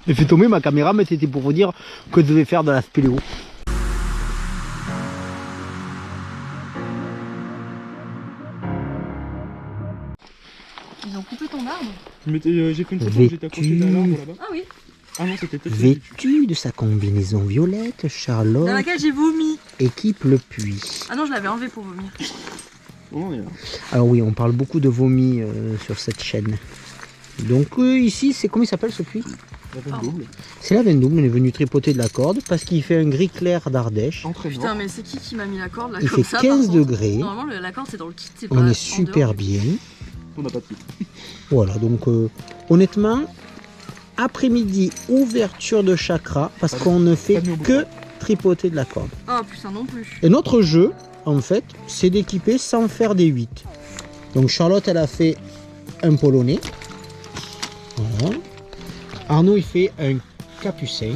J'ai fait tomber ma caméra, mais c'était pour vous dire que je devais faire de la spéléo. Ils ont coupé ton arbre? J'ai fait une photo où j'étais accroché d'un arbre là-bas. Ah oui. Ah non, c'était peut-être. Vêtue de sa combinaison violette, Charlotte Dans laquelle j'ai vomi. équipe le puits. Ah non, je l'avais enlevé pour vomir. Oh, on est là. Alors oui, on parle beaucoup de vomi sur cette chaîne. Donc ici, c'est comment il s'appelle ce puits? La veine double. C'est la veine double, on est venu tripoter de la corde parce qu'il fait un gris clair d'Ardèche. Entraînement. Putain, mais c'est qui m'a mis la corde là Il comme fait ça 15 par contre degrés. Normalement, la corde c'est dans le kit, c'est pas On en est super dehors. bien. On n'a pas de suite. Voilà, donc honnêtement, après-midi, ouverture de chakra parce qu'on ne fait pas mis au bout. que tripoter de la corde. Oh putain, non plus. Et notre jeu, en fait, c'est d'équiper sans faire des 8. Donc Charlotte, elle a fait un polonais. Voilà. Arnaud, il fait un capucin.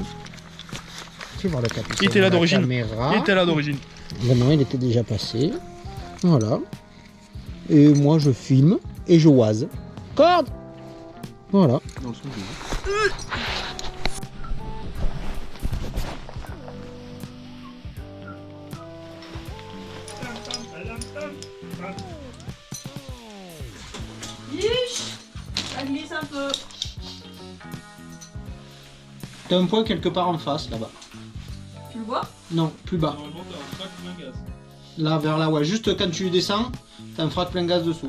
Tu vois le capucin. Il était là dans la d'origine. caméra. Il était là d'origine. Ben non, il était déjà passé. Voilà. Et moi, je filme et je oise. Corde. Voilà. Dans le son du- Yish, ça glisse un peu. T'as un point quelque part en face, là-bas. Tu le vois? Non, plus bas. Normalement, t'as un frac plein gaz. Là, vers là, ouais. Juste quand tu descends, t'as un frac plein gaz dessous.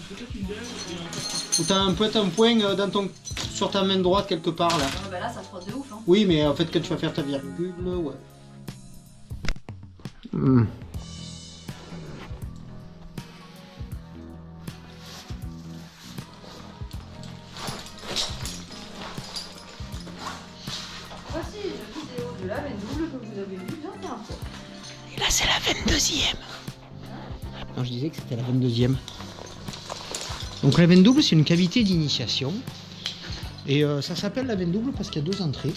Peut-être une dème et Ou t'as un point dans ton, sur ta main droite quelque part, là. Ah bah là ça frotte de ouf hein. Oui, mais en fait, quand tu vas faire ta virgule, ouais. Voici une vidéo de la veine double que vous avez vue bien bien. Et là, c'est la 22e. Non, je disais que c'était la 22e. Donc la veine double, c'est une cavité d'initiation. Et ça s'appelle la veine double parce qu'il y a 2 entrées.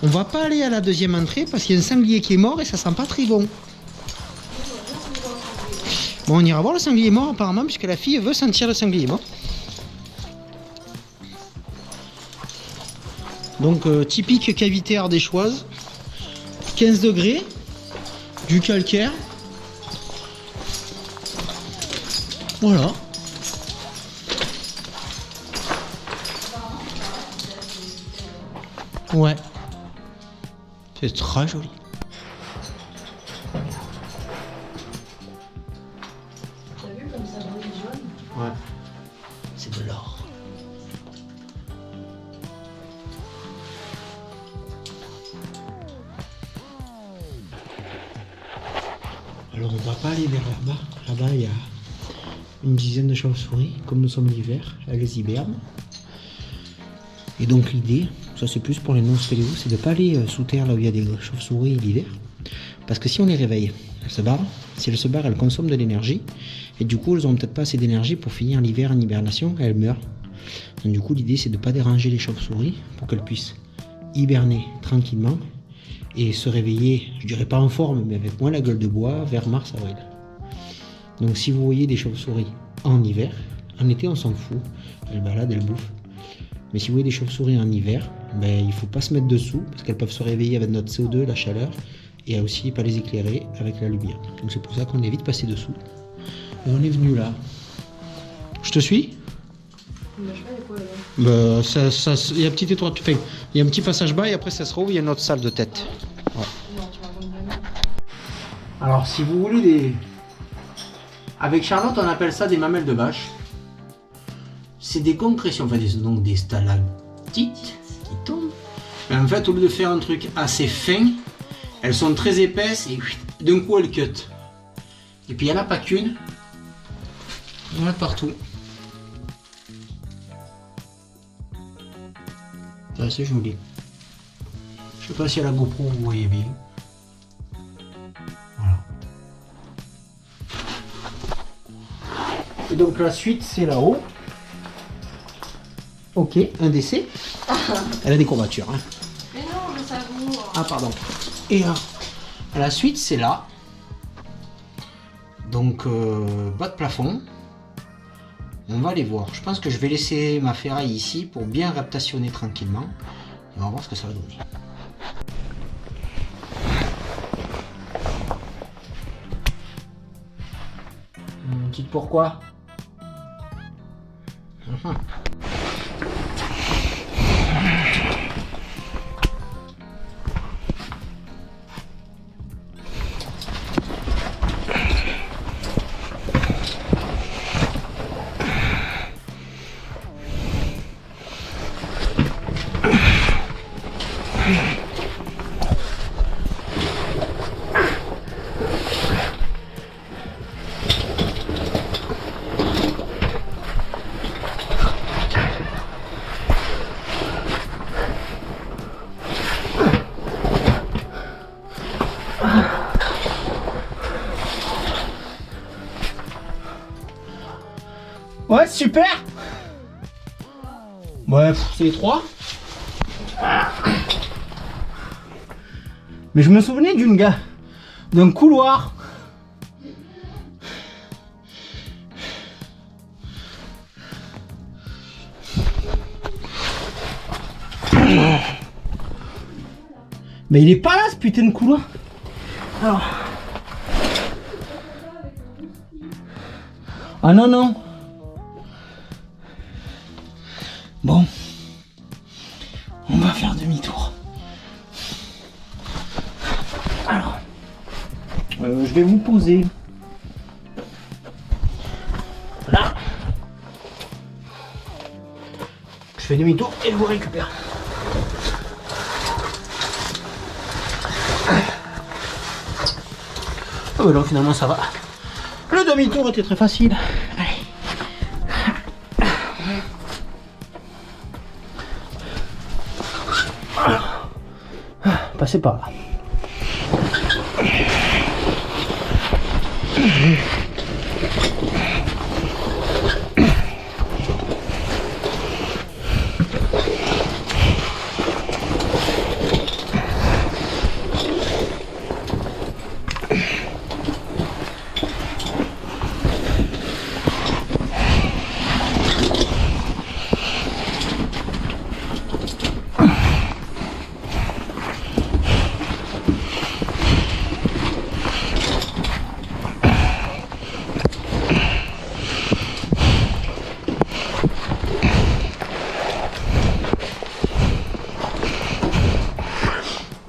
On va pas aller à la 2e entrée parce qu'il y a un sanglier qui est mort et ça sent pas très bon. Bon, on ira voir le sanglier mort apparemment puisque la fille veut sentir le sanglier mort. Donc typique cavité ardéchoise. 15 degrés. Du calcaire. Voilà. Ouais. C'est très joli. T'as vu comme ça brille jaune? Ouais. C'est de l'or. Alors on va pas aller vers là-bas. Là-bas il y a une dizaine de chauves-souris. Comme nous sommes l'hiver, elles hibernent. Et donc l'idée, ça c'est plus pour les non-spéléos, c'est de pas aller sous terre là où il y a des chauves-souris l'hiver. Parce que si on les réveille, elles se barrent. Si elles se barrent, elles consomment de l'énergie. Et du coup, elles n'ont peut-être pas assez d'énergie pour finir l'hiver en hibernation et elles meurent. Donc du coup, l'idée c'est de ne pas déranger les chauves-souris pour qu'elles puissent hiberner tranquillement et se réveiller, je dirais pas en forme, mais avec moins la gueule de bois vers mars-avril. Donc si vous voyez des chauves-souris en hiver, en été on s'en fout, elles baladent, elles bouffent. Mais si vous voyez des chauves-souris en hiver, ben, il ne faut pas se mettre dessous parce qu'elles peuvent se réveiller avec notre CO2, la chaleur, et aussi pas les éclairer avec la lumière. Donc c'est pour ça qu'on évite de passer dessous. Et on est venu là. Je te suis? Mais je sais pas, il y a quoi là-bas? Il y a un petit étroit, enfin, il y a un petit passage bas et après ça se rouvre, il y a notre salle de tête. Ouais. Non, tu racontes vraiment. Alors si vous voulez des... Avec Charlotte on appelle ça des mamelles de vache. C'est des compressions, enfin donc des stalactites qui tombent. Mais en fait au lieu de faire un truc assez fin, elles sont très épaisses et d'un coup elles cut. Et puis il n'y en a pas qu'une, il y en a partout. C'est assez joli. Je sais pas si à la GoPro vous voyez bien. Voilà. Et donc la suite c'est là-haut. Ok, un décès. Elle a des courbatures. Hein. Mais non, je savoure. Ah pardon. Et la suite c'est là. Donc bas de plafond. On va aller voir. Je pense que je vais laisser ma ferraille ici pour bien raptationner tranquillement. Et on va voir ce que ça va donner. Petite pourquoi? Ouais, super. Ouais, c'est étroit. Mais je me souvenais d'un couloir. Mais il est pas là ce putain de couloir. Alors. Ah non, non. Bon. On va faire demi-tour. Alors. Je vais vous poser. Là. Je fais demi-tour et je vous récupère. Oh, donc finalement ça va. Le demi-tour était très facile. Allez. Passez par là.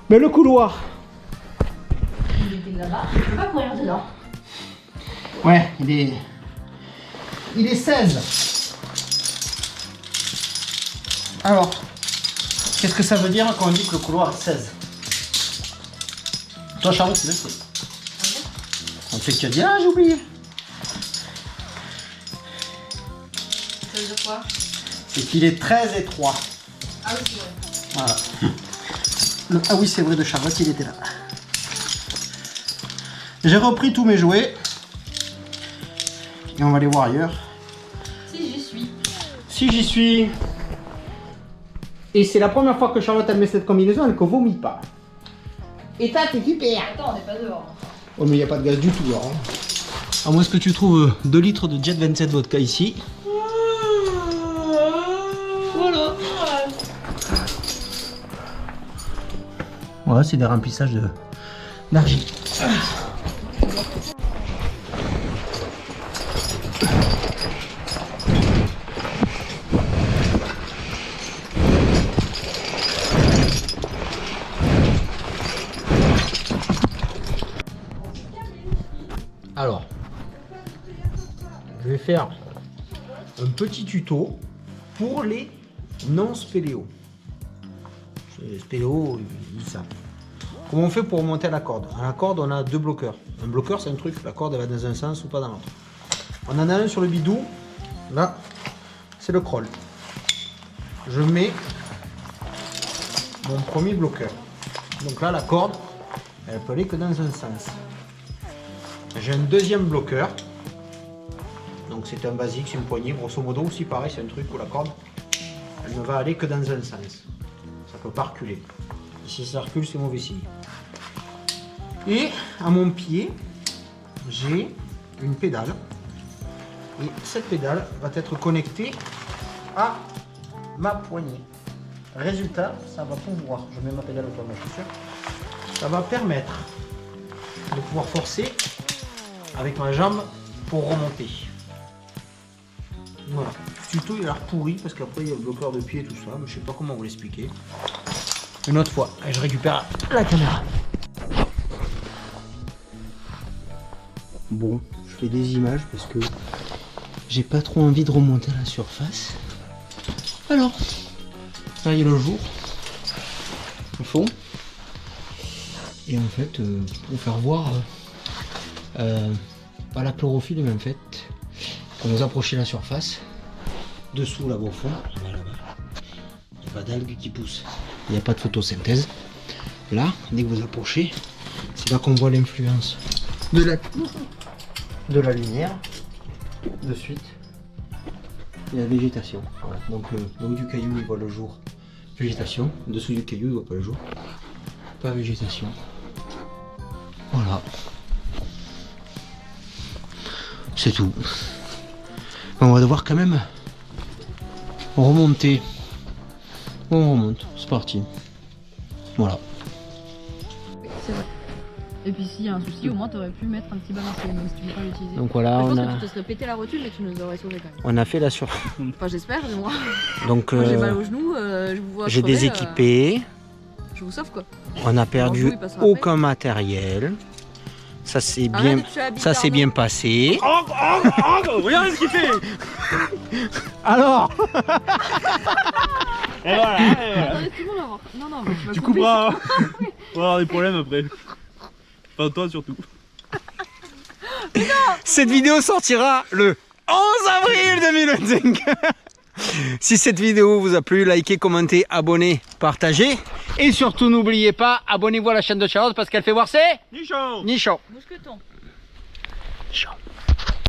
Mais le couloir. Il était là-bas, je peux pas courir dedans. Ouais, il est 16. Alors, qu'est-ce que ça veut dire quand on dit que le couloir est 16? Toi, Charlotte, tu le sais. On sait que tu as dit, ah, j'ai oublié. Ça veut dire quoi? C'est qu'il est 13 et 3. Ah oui, c'est vrai. Voilà. Ah oui, c'est vrai, de Charlotte, il était là. J'ai repris tous mes jouets. Et on va aller voir ailleurs. Si, j'y suis. Si j'y suis. Et c'est la première fois que Charlotte elle met cette combinaison, elle ne vomit pas. Et t'es super. Attends, on n'est pas dehors. Oh mais il n'y a pas de gaz du tout alors. À moins que tu trouves 2 litres de Jet 27 vodka ici. Voilà. Ouais, c'est des remplissages d'argile. Alors, je vais faire un petit tuto pour les non-spéléos. Les spéléos, ils savent. Comment on fait pour monter à la corde? À la corde, on a 2 bloqueurs. Un bloqueur, c'est un truc, la corde elle va dans un sens ou pas dans l'autre. On en a un sur le bidou. Là, c'est le crawl. Je mets mon premier bloqueur. Donc là, la corde, elle peut aller que dans un sens. J'ai un deuxième bloqueur. Donc c'est un basique, c'est une poignée. Grosso modo aussi pareil, c'est un truc où la corde, elle ne va aller que dans un sens. Ça peut pas reculer. Et si ça recule, c'est mauvais signe. Et à mon pied, j'ai une pédale. Et cette pédale va être connectée à ma poignée. Résultat, ça va pouvoir, je mets ma pédale automatique, je suis sûr, ça va permettre de pouvoir forcer avec ma jambe pour remonter. Voilà. Ce tuto il a l'air pourri parce qu'après il y a le bloqueur de pied et tout ça, mais je sais pas comment vous l'expliquer. Une autre fois, et je récupère la caméra. Bon, je fais des images parce que j'ai pas trop envie de remonter à la surface. Alors, ça y est le jour, au fond. Et en fait, pour faire voir pas la chlorophylle, mais en fait, quand vous approchez la surface, dessous là-bas au fond, il n'y a pas d'algues qui poussent, il n'y a pas de photosynthèse. Là, dès que vous approchez, c'est là qu'on voit l'influence de la lumière. De suite, il y a la végétation. Voilà. Donc du caillou, il voit le jour. Végétation. Dessous du caillou, il voit pas le jour. Pas végétation. Voilà. C'est tout. On va devoir quand même remonter. On remonte. C'est parti. Voilà. C'est vrai. Et puis s'il y a un souci, au moins t'aurais pu mettre un petit balancier, même si tu ne veux pas l'utiliser. Donc voilà, je pense on a... que tu te serais pété la rotule, mais tu nous aurais sauvé quand même. On a fait la sur... Enfin j'espère, mais moi. Donc Moi j'ai mal aux genoux, je vous vois j'ai crever, déséquipé. je vous sauve quoi. On a perdu Alors, il passera aucun après. matériel. Ça s'est Arrête bien, de tuer la bite ça s'est d'Arnaud. bien passé. Regarde ce qu'il fait. Alors Et voilà. Attendez, tout le monde va voir. Non, non, mais tu vas Tu couper. couperas. Hein. On va avoir des problèmes après. Enfin toi surtout. cette vidéo sortira le 11 avril 2025. Si cette vidéo vous a plu, likez, commentez, abonnez, partagez. Et surtout n'oubliez pas, abonnez-vous à la chaîne de Charlotte parce qu'elle fait voir ses Nichon. nichons. Mousqueton. Nichons.